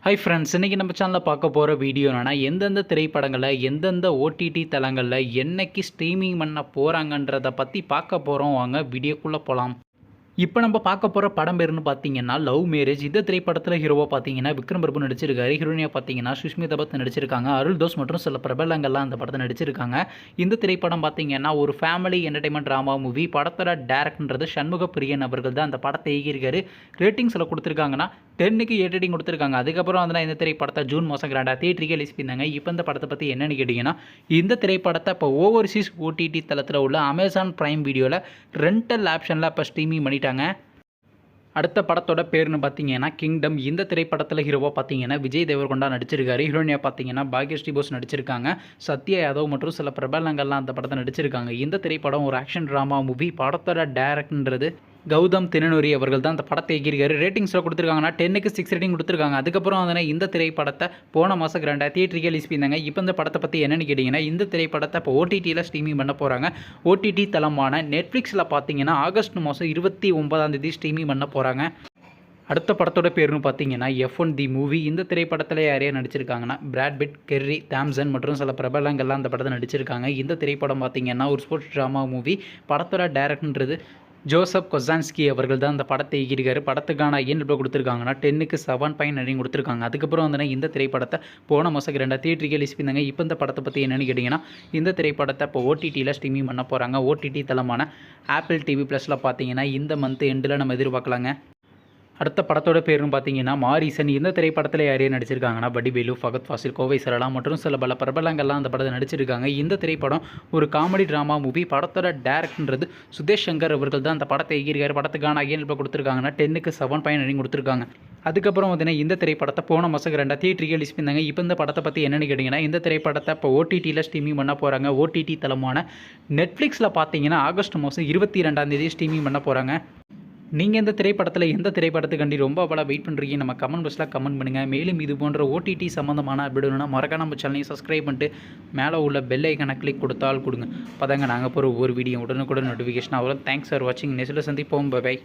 Hi friends, இன்றைக்கி நம்ம சேனலில் பார்க்க போகிற வீடியோ என்னென்னா, எந்தெந்த திரைப்படங்களில் எந்தெந்த ஓடிடி தளங்களில் என்னைக்கு ஸ்ட்ரீமிங் பண்ண போகிறாங்கன்றதை பற்றி பார்க்க போகிறோம். வாங்க வீடியோக்குள்ளே போகலாம். இப்போ நம்ம பார்க்க போகிற படம் பேருன்னு பார்த்தீங்கன்னா லவ் மேரேஜ். இந்த திரைப்படத்தில் ஹீரோவாக பார்த்தீங்கன்னா விக்ரம் பிரபு நடிச்சிருக்காரு. ஹீரோனியாக பார்த்தீங்கன்னா சுஷ்மிதா பத் நடிச்சிருக்காங்க. அருள் தோஸ் மற்றும் சில பிரபலங்கள்லாம் அந்த படத்தை நடிச்சிருக்காங்க. இந்த திரைப்படம் பார்த்தீங்கன்னா ஒரு ஃபேமிலி என்டர்டைன்மெண்ட் ட்ராமா மூவி. படத்தோட டேரக்டர்ன்றது சண்முக பிரியன் அவர்கள் தான் அந்த படத்தை இயக்கியிருக்காரு. ரேட்டிங்ஸில் கொடுத்துருக்காங்கன்னா 10க்கு 8 ரேட்டிங் கொடுத்துருக்காங்க. அதுக்கப்புறம் வந்து இந்த திரைப்படத்தை ஜூன் மாதம் கிராண்டாக தியேட்டருக்கு ரிலீஸ் பண்ணாங்க. இப்போ இந்த படத்தை பற்றி என்னென்னு கேட்டிங்கன்னா, இந்த திரைப்படத்தை இப்போ ஓவர்சீஸ் ஓடிடி தளத்தில் உள்ள அமேசான் பிரைம் வீடியோவில் ரெண்டல் ஆப்ஷனில் இப்போ ஸ்ட்ரீமிங் பண்ணிட்டாங்க. அடுத்த படத்தோட பேர்னு பார்த்தீங்கன்னா கிங்டம். இந்த திரைப்படத்தில் ஹீரோவாக பார்த்தீங்கன்னா விஜய் தேவர்கொண்டா நடிச்சிருக்காரு. ஹீரோனியாக பார்த்தீங்கன்னா பாக்யஸ்ரீ போஸ் நடிச்சிருக்காங்க. சத்யா யாதவ் மற்றும் சில பிரபலங்கள்லாம் அந்த படத்தை நடிச்சிருக்காங்க. இந்த திரைப்படம் ஒரு ஆக்ஷன் ட்ராமா மூவி. படத்தோட டேரக்டர்ன்றது கௌதம் தினனூரி அவர்கள் தான் அந்த படத்தை இயக்கியிருக்காரு. ரேட்டிங்ஸில் கொடுத்துருக்காங்கன்னா 10க்கு 6 ரேட்டிங் கொடுத்துருக்காங்க. அதுக்கப்புறம் அதனால் இந்த திரைப்படத்தை போன மாதம் கிராண்டாக தியேட்டருக்கு ரிலீஸ் பண்ணாங்க. இப்போ இந்த படத்தை பற்றி என்னென்னு கேட்டிங்கன்னா, இந்த திரைப்படத்தை இப்போ ஓடிடியில் ஸ்ட்ரீமிங் பண்ண போகிறாங்க. ஓடிடி தளமான நெட்ஃப்ளிக்ஸில் பார்த்தீங்கன்னா ஆகஸ்ட் மாதம் 29ஆம் ஸ்ட்ரீமிங் பண்ண போகிறாங்க. அடுத்த படத்தோட பேருன்னு பார்த்தீங்கன்னா F1 தி மூவி. இந்த திரைப்படத்தில் யாரையா நடிச்சிருக்காங்கன்னா பிராட் பிட், கெர்ரி தாம்சன் மற்றும் சில பிரபலங்கள்லாம் அந்த படத்தை நடிச்சிருக்காங்க. இந்த திரைப்படம் பார்த்தீங்கன்னா ஒரு ஸ்போர்ட்ஸ் ட்ராமா மூவி. படத்தோட டேரக்டர்ன்றது ஜோசப் கொசான்ஸ்கி அவர்கள் தான் அந்த படத்தை இயக்கியிருக்காரு. படத்துக்கான எவ்வளோ கொடுத்துருக்காங்கன்னா 10க்கு 7.9 கொடுத்துருக்காங்க. அதுக்கப்புறம் வந்து இந்த திரைப்படத்தை போன மாதம் 2 தியேட்டருக்கு ரிலீஸ் பண்ணாங்க. இப்போ இந்த படத்தை பற்றி என்னென்னு கேட்டிங்கன்னா, இந்த திரைப்படத்தை இப்போ ஓடிடியில் ஸ்ட்ரீமிங் பண்ண போகிறாங்க. ஓடிடி தளமான ஆப்பிள் டிவி ப்ளஸில் பார்த்தீங்கன்னா இந்த மந்த் எண்டில் நம்ம எதிர்பார்க்கலாங்க. அடுத்த படத்தோட பேருன்னு பார்த்தீங்கன்னா மாரீசன். இந்த திரைப்படத்தில் யாரையும் நடிச்சிருக்காங்கன்னா வடிவேலு, ஃபகத் ஃபாசில், கோவை சரளா மற்றும் சில பல பிரபலங்கள்லாம் அந்த படத்தை நடிச்சிருக்காங்க. இந்த திரைப்படம் ஒரு காமெடி ட்ராமா மூவி. படத்தோட டேரக்டர்ன்றது சுதேஷ் சங்கர் அவர்கள் தான் அந்த படத்தை இயக்கியிருக்காரு. படத்துக்கான இப்போ கொடுத்துருக்காங்கன்னா 10க்கு 7.9 கொடுத்துருக்காங்க. அதுக்கப்புறம் பார்த்தீங்கன்னா இந்த திரைப்படத்தை போன மாதம் 2 தியேட்டருக்கு ரிலீஸ் பண்ணாங்க. இப்போ இந்த படத்தை பற்றி என்னென்னு கேட்டிங்கன்னா, இந்த திரைப்படத்தை இப்போ ஓடிடியில் ஸ்ட்ரீமிங் பண்ண போகிறாங்க. ஓடிடி தளமான நெட்ஃப்ளிக்ஸில் பார்த்தீங்கன்னா ஆகஸ்ட் மாதம் 22ஆம் ஸ்ட்ரீமிங் பண்ண போகிறாங்க. நீங்கள் இந்த திரைப்படத்தில் எந்த திரைப்படத்துக்காண்டி ரொம்ப அவளாக வெயிட் பண்ணுறீங்க நம்ம கமெண்ட் பாக்ஸில் கமெண்ட் பண்ணுங்கள். மேலும் இது போன்ற ஓடிடி சம்மந்தமான அப்டேட்னா மறக்காம நம்ம சேனலையும் சப்ஸ்கிரைப் பண்ணிட்டு மேலே உள்ள பெல் ஐக்கனை கிளிக் கொடுத்தால் கொடுங்க. அப்போதாங்க நாங்கள் போகிற ஒவ்வொரு வீடியோ உடனுக்குடன் நோட்டிஃபிகேஷன் ஆகும். தேங்க்ஸ் ஃபார் வாட்சிங். நெக்ஸ்ட்டில் சந்திப்போம். பை.